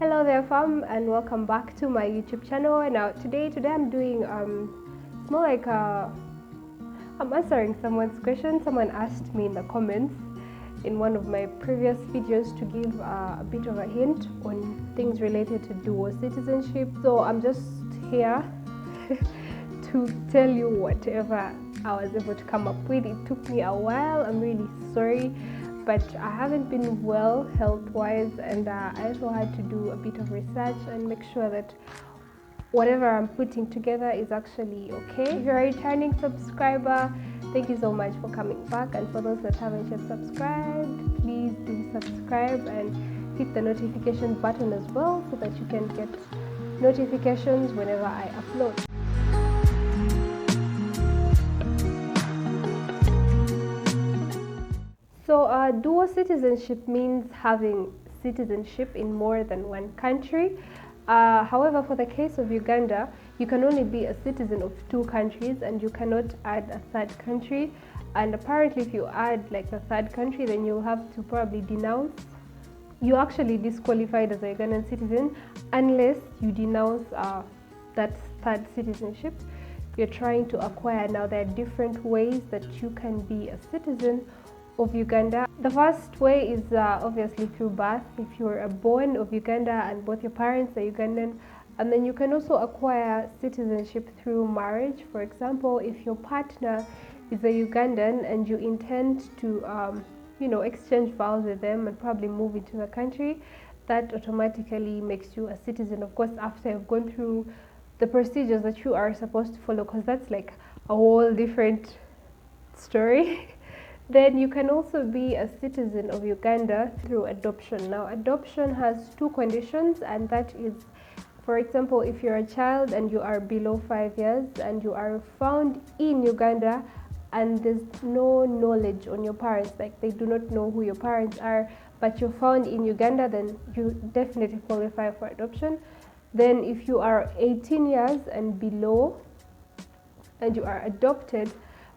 Hello there fam, and welcome back to my YouTube channel. Now today I'm doing it's more like I'm answering someone's question. Someone asked me in the comments in one of my previous videos to give a bit of a hint on things related to dual citizenship. So I'm just here to tell you whatever I was able to come up with. It took me a while, I'm really sorry, but I haven't been well health-wise, and I also had to do a bit of research and make sure that whatever I'm putting together is actually okay. If you're a returning subscriber, thank you so much for coming back, and for those that haven't yet subscribed, please do subscribe and hit the notification button as well so that you can get notifications whenever I upload. So dual citizenship means having citizenship in more than one country. However, for the case of Uganda, you can only be a citizen of two countries and you cannot add a third country. And apparently if you add like a third country, then you'll have to probably denounce. You're actually disqualified as a Ugandan citizen unless you denounce that third citizenship you're trying to acquire. Now there are different ways that you can be a citizen of Uganda. The first way is obviously through birth. If you're born of Uganda and both your parents are Ugandan, and then you can also acquire citizenship through marriage. For example, if your partner is a Ugandan and you intend to exchange vows with them and probably move into the country, that automatically makes you a citizen, of course, after you've gone through the procedures that you are supposed to follow, because that's like a whole different story. Then you can also be a citizen of Uganda through adoption. Now adoption has two conditions, and that is, for example, if you're a child and you are below 5 years and you are found in Uganda and there's no knowledge on your parents, like they do not know who your parents are, but you're found in Uganda, then you definitely qualify for adoption. Then if you are 18 years and below and you are adopted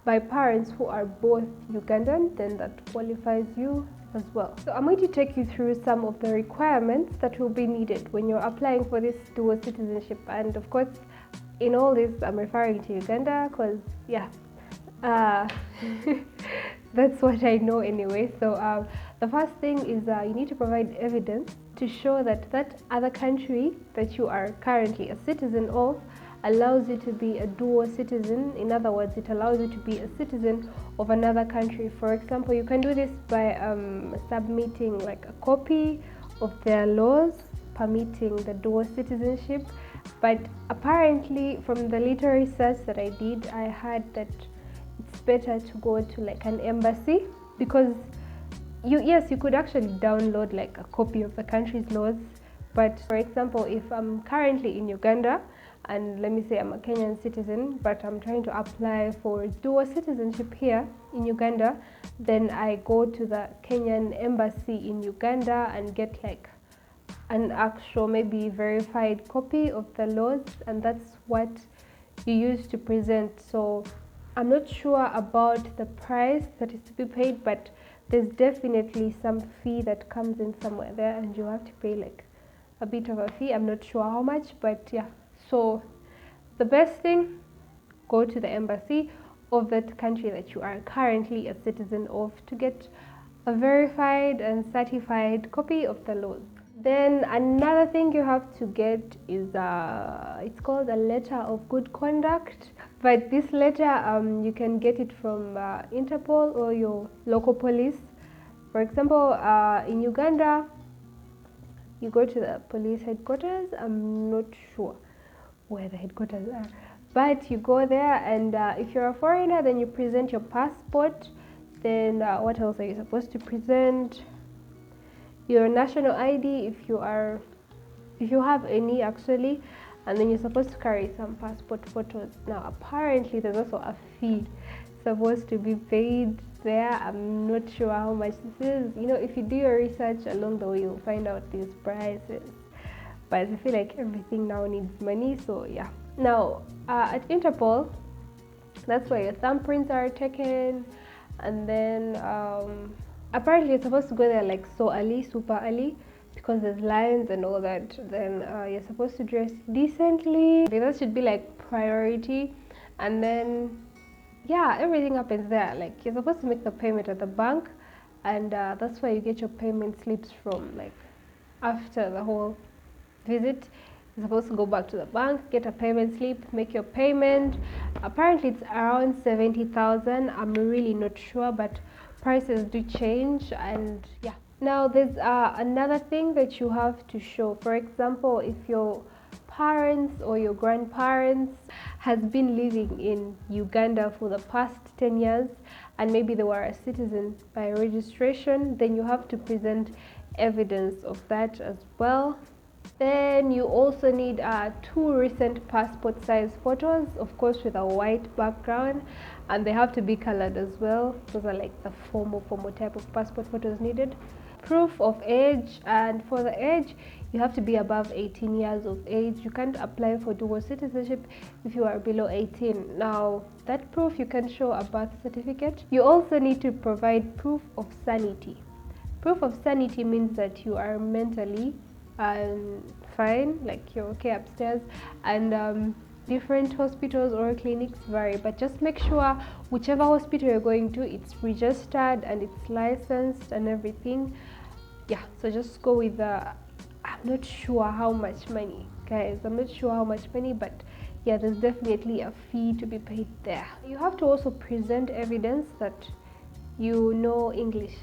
by parents who are both Ugandan, then that qualifies you as well. So I'm going to take you through some of the requirements that will be needed when you're applying for this dual citizenship. And of course, in all this, I'm referring to Uganda because, that's what I know anyway. So the first thing is you need to provide evidence to show that that other country that you are currently a citizen of allows you to be a dual citizen. In other words, it allows you to be a citizen of another country. For example, you can do this by submitting like a copy of their laws permitting the dual citizenship. But apparently from the little research that I did, I heard that it's better to go to like an embassy, because you could actually download like a copy of the country's laws. But for example, if I'm currently in Uganda and let me say I'm a Kenyan citizen, but I'm trying to apply for dual citizenship here in Uganda, then I go to the Kenyan embassy in Uganda and get like an actual, maybe verified copy of the laws, and that's what you use to present. So I'm not sure about the price that is to be paid, but there's definitely some fee that comes in somewhere there, and you have to pay like a bit of a fee. I'm not sure how much, but yeah. So the best thing, go to the embassy of that country that you are currently a citizen of to get a verified and certified copy of the laws. Then another thing you have to get is it's called a letter of good conduct. But this letter, you can get it from Interpol or your local police. For example, in Uganda, you go to the police headquarters. I'm not sure where the headquarters are, but you go there, and if you're a foreigner, then you present your passport. Then what else are you supposed to present? Your national ID, if you have any actually, and then you're supposed to carry some passport photos. Now apparently there's also a fee supposed to be paid there. I'm not sure how much this is. If you do your research along the way, you'll find out these prices, but I feel like everything now needs money. So yeah. Now at Interpol, that's where your thumbprints are taken, and then apparently you're supposed to go there like so early, super early, because there's lines and all that, then you're supposed to dress decently. That should be like priority. And then yeah, everything happens there. Like you're supposed to make the payment at the bank, and that's where you get your payment slips from. Like after the whole visit, you're supposed to go back to the bank, get a payment slip, make your payment. Apparently it's around 70,000. I'm really not sure, but prices do change. And yeah, now there's another thing that you have to show. For example, if your parents or your grandparents has been living in Uganda for the past 10 years and maybe they were a citizen by registration, then you have to present evidence of that as well. Then you also need 2 recent passport size photos, of course with a white background, and they have to be colored as well. Those are like the formal type of passport photos needed. Proof of age, and for the age you have to be above 18 years of age. You can't apply for dual citizenship if you are below 18. Now that proof, you can show a birth certificate. You also need to provide proof of sanity. Proof of sanity means that you are mentally fine, like you're okay upstairs, and different hospitals or clinics vary, but just make sure whichever hospital you're going to, it's registered and it's licensed and everything. Yeah, so just go with the I'm not sure how much money, guys, I'm not sure how much money, but yeah, there's definitely a fee to be paid there. You have to also present evidence that you know English.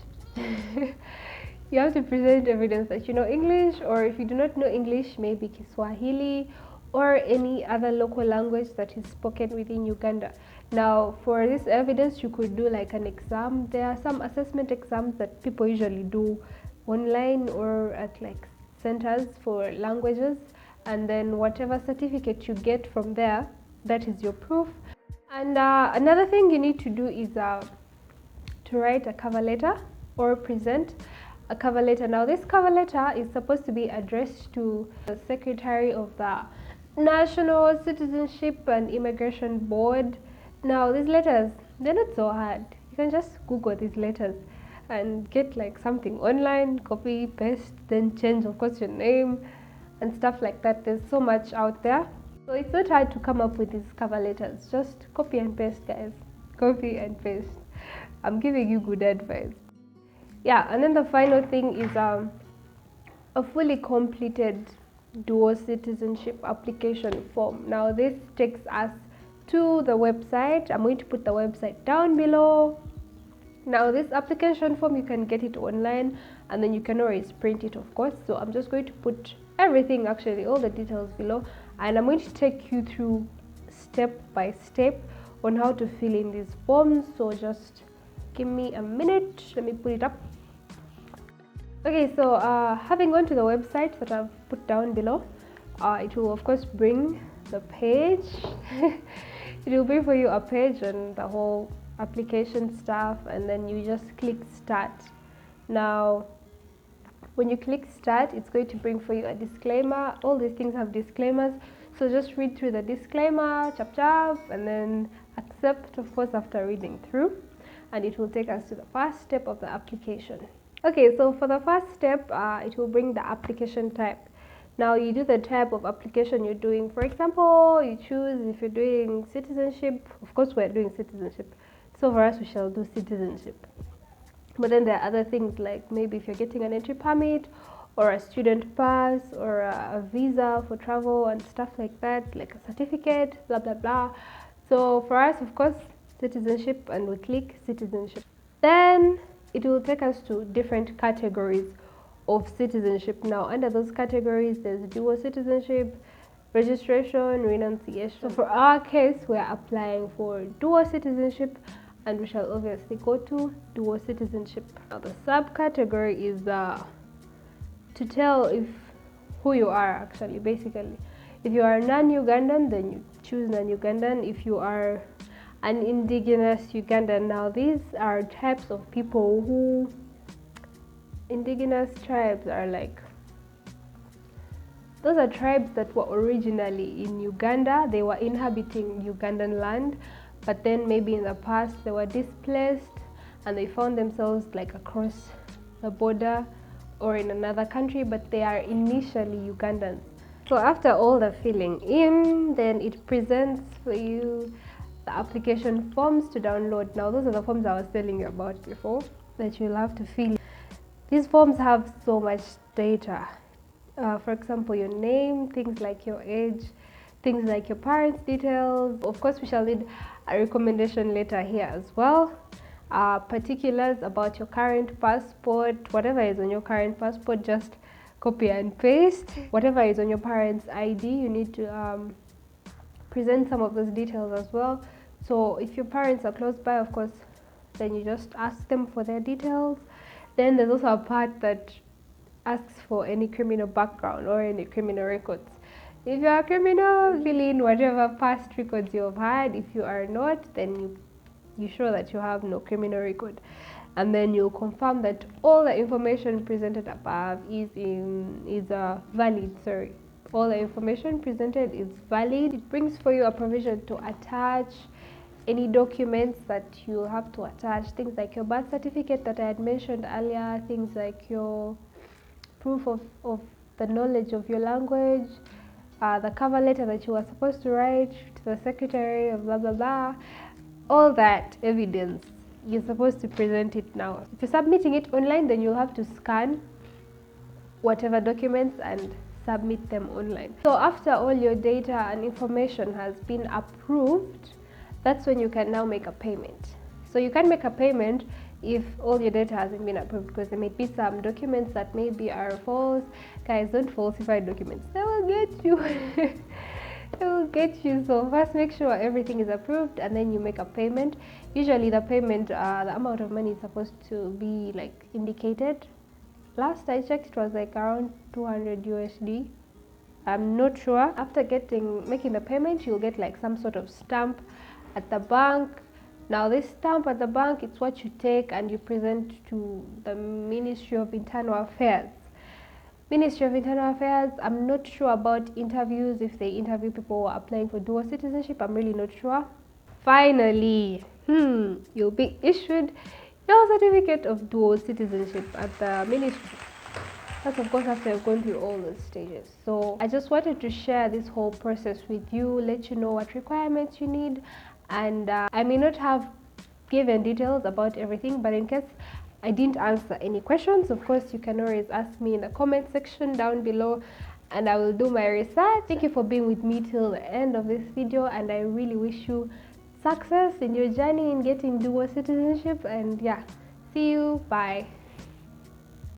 You have to present evidence that you know English, or if you do not know English, maybe Kiswahili or any other local language that is spoken within Uganda. Now for this evidence, you could do like an exam. There are some assessment exams that people usually do online or at like centers for languages, and then whatever certificate you get from there, that is your proof. And another thing you need to do is to write a cover letter or present a cover letter. Now this cover letter is supposed to be addressed to the secretary of the National Citizenship and Immigration Board. Now these letters, they're not so hard. You can just Google these letters and get like something online, copy, paste, then change of course your name and stuff like that. There's so much out there, so it's not hard to come up with these cover letters. Just copy and paste, guys. Copy and paste. I'm giving you good advice. Yeah, and then the final thing is a fully completed dual citizenship application form. Now this takes us to the website. I'm going to put the website down below. Now this application form, you can get it online and then you can always print it, of course. So I'm just going to put everything, actually all the details below, and I'm going to take you through step by step on how to fill in these forms. So just give me a minute, let me put it up. Okay, so having gone to the website that I've put down below, it will of course bring the page. It will bring for you a page and the whole application stuff, and then you just click start. Now when you click start, it's going to bring for you a disclaimer. All these things have disclaimers, so just read through the disclaimer, chap chap, and then accept, of course, after reading through, and it will take us to the first step of the application. Okay, so for the first step, it will bring the application type. Now you do the type of application you're doing. For example, you choose if you're doing citizenship. Of course, we're doing citizenship, so for us we shall do citizenship. But then there are other things, like maybe if you're getting an entry permit or a student pass or a visa for travel and stuff like that, like a certificate, blah blah blah. So for us, of course, citizenship, and we click citizenship. Then it will take us to different categories of citizenship. Now under those categories, there's dual citizenship, registration, renunciation. So for our case, we're applying for dual citizenship, and we shall obviously go to dual citizenship. Now the subcategory is to tell if who you are, actually, basically. If you are non-Ugandan, then you choose non-Ugandan. If you are an indigenous Ugandan, now these are types of people who, indigenous tribes are like, those are tribes that were originally in Uganda. They were inhabiting Ugandan land, but then maybe in the past they were displaced and they found themselves like across the border or in another country, but they are initially Ugandans. So after all the filling in, then it presents for you the application forms to download. Now those are the forms I was telling you about before that you'll have to fill. These forms have so much data. For example, your name, things like your age, things like your parents' details. Of course, we shall need a recommendation letter here as well. Particulars about your current passport, whatever is on your current passport, just copy and paste. Whatever is on your parents' ID, you need to present some of those details as well. So if your parents are close by, of course, then you just ask them for their details. Then there's also a part that asks for any criminal background or any criminal records. If you are a criminal, fill in whatever past records you have had. If you are not, then you show that you have no criminal record. And then you'll confirm that all the information presented above is valid. Sorry, all the information presented is valid. It brings for you a provision to attach any documents that you have to attach, things like your birth certificate that I had mentioned earlier, things like your proof of the knowledge of your language, the cover letter that you were supposed to write to the secretary of blah blah blah, all that evidence. You're supposed to present it now. If you're submitting it online, then you'll have to scan whatever documents and submit them online. So after all your data and information has been approved, that's when you can now make a payment. So you can make a payment if all your data hasn't been approved, because there may be some documents that maybe are false. Guys, don't falsify documents. They will get you. They will get you. So first make sure everything is approved and then you make a payment. Usually the payment, the amount of money is supposed to be like indicated. Last I checked, it was like around 200 USD. I'm not sure. After making the payment, you'll get like some sort of stamp at the bank. Now this stamp at the bank, it's what you take and you present to the Ministry of Internal Affairs. Ministry of Internal Affairs, I'm not sure about interviews, if they interview people who are applying for dual citizenship, I'm really not sure. Finally, you'll be issued your certificate of dual citizenship at the ministry. That's of course after you've gone through all those stages. So I just wanted to share this whole process with you, let you know what requirements you need, and I may not have given details about everything, but in case I didn't answer any questions, of course you can always ask me in the comment section down below and I will do my research. Thank you for being with me till the end of this video, and I really wish you success in your journey in getting dual citizenship, and yeah, see you, bye.